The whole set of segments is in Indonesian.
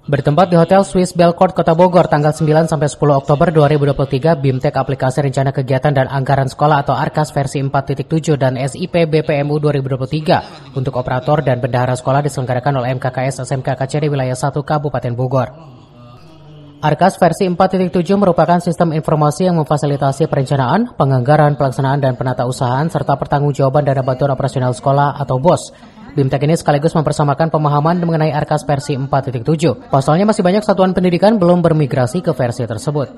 Bertempat di Hotel Swiss Belcourt Kota Bogor tanggal 9 sampai 10 Oktober 2023, BIMTEK Aplikasi Rencana Kegiatan dan Anggaran Sekolah atau ARKAS versi 4.7 dan SIP BPMU 2023 untuk operator dan bendahara sekolah diselenggarakan oleh MKKS SMK KCD Wilayah 1 Kabupaten Bogor. ARKAS versi 4.7 merupakan sistem informasi yang memfasilitasi perencanaan, penganggaran, pelaksanaan, dan penatausahaan serta pertanggungjawaban dana bantuan operasional sekolah atau BOS. BIMTEK ini sekaligus mempersamakan pemahaman mengenai ARKAS versi 4.7. Pasalnya masih banyak satuan pendidikan belum bermigrasi ke versi tersebut.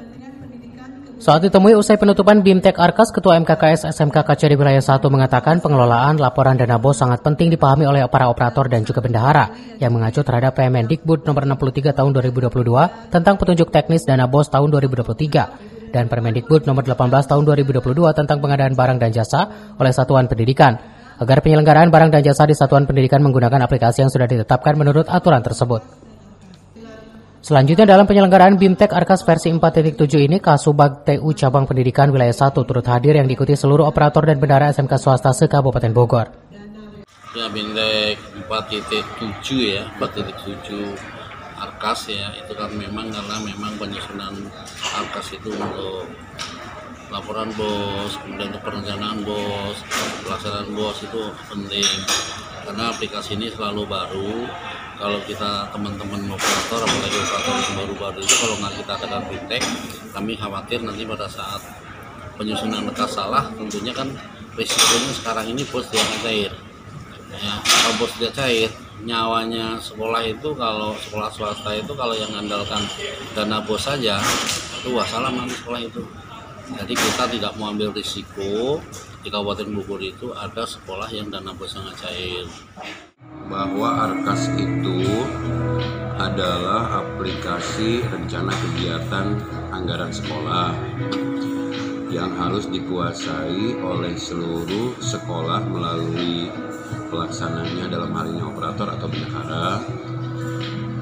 Saat ditemui usai penutupan BIMTEK ARKAS, Ketua MKKS SMK KCD Wilayah 1 mengatakan pengelolaan laporan dana BOS sangat penting dipahami oleh para operator dan juga bendahara yang mengacu terhadap Permendikbud nomor 63 tahun 2022 tentang petunjuk teknis dana BOS tahun 2023 dan Permendikbud nomor 18 tahun 2022 tentang pengadaan barang dan jasa oleh satuan pendidikan, agar penyelenggaraan barang dan jasa di satuan pendidikan menggunakan aplikasi yang sudah ditetapkan menurut aturan tersebut. Selanjutnya dalam penyelenggaraan BIMTEK ARKAS versi 4.7 ini, Kasubag TU Cabang Pendidikan Wilayah 1 turut hadir yang diikuti seluruh operator dan bendahara SMK swasta se-Kabupaten Bogor. Ya, BIMTEK 4.7 ya, 4.7 ARKAS ya, itu kan memang karena memang penyusunan ARKAS itu untuk laporan BOS, kemudian untuk perencanaan BOS, pelaksanaan BOS itu penting karena aplikasi ini selalu baru. Kalau kita teman-teman operator, apalagi operator yang baru-baru itu kalau nggak kita adakan BIMTEK, kami khawatir nanti pada saat penyusunan ARKAS salah, tentunya kan risikonya sekarang ini BOS tidak cair. Ya, kalau BOS tidak cair, nyawanya sekolah itu, kalau sekolah swasta itu kalau yang mengandalkan dana BOS saja, itu wassalam nanti sekolah itu. Jadi kita tidak mau ambil risiko di Kabupaten Bogor itu ada sekolah yang dana BOS sangat cair. Bahwa ARKAS itu adalah aplikasi rencana kegiatan anggaran sekolah yang harus dikuasai oleh seluruh sekolah melalui pelaksananya dalam hal ini operator atau bendahara,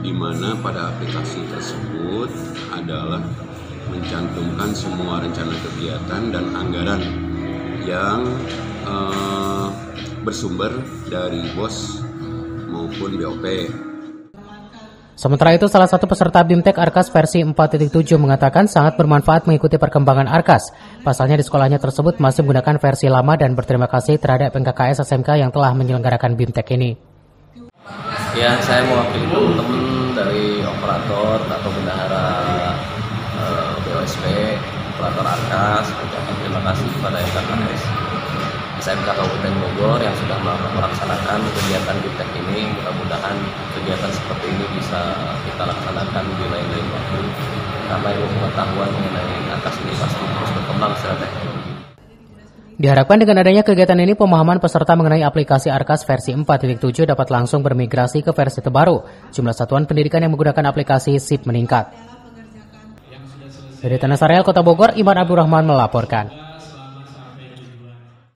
di mana pada aplikasi tersebut adalah mencantumkan semua rencana kegiatan dan anggaran yang bersumber dari BOS maupun BOP. Sementara itu, salah satu peserta BIMTEK ARKAS versi 4.7 mengatakan sangat bermanfaat mengikuti perkembangan ARKAS. Pasalnya di sekolahnya tersebut masih menggunakan versi lama dan berterima kasih terhadap MKKS SMK yang telah menyelenggarakan BIMTEK ini. Ya, saya mewakili teman-teman dari operator atau bendahara BOSP, operator ARKAS, ucapkan terima kasih kepada MKKS SMK Kabupaten Bogor yang sudah melaksanakan kegiatan BIMTEK ini. Mudah-mudahan kegiatan seperti ini bisa kita laksanakan di lain-lain waktu, karena ilmu pengetahuan mengenai ARKAS ini pasti terus berkembang secara teknologi. Diharapkan dengan adanya kegiatan ini, pemahaman peserta mengenai aplikasi ARKAS versi 4.7 dapat langsung bermigrasi ke versi terbaru. Jumlah satuan pendidikan yang menggunakan aplikasi SIP meningkat. Dari Tanah Sareal, Kota Bogor, Iman Abdurrahman melaporkan.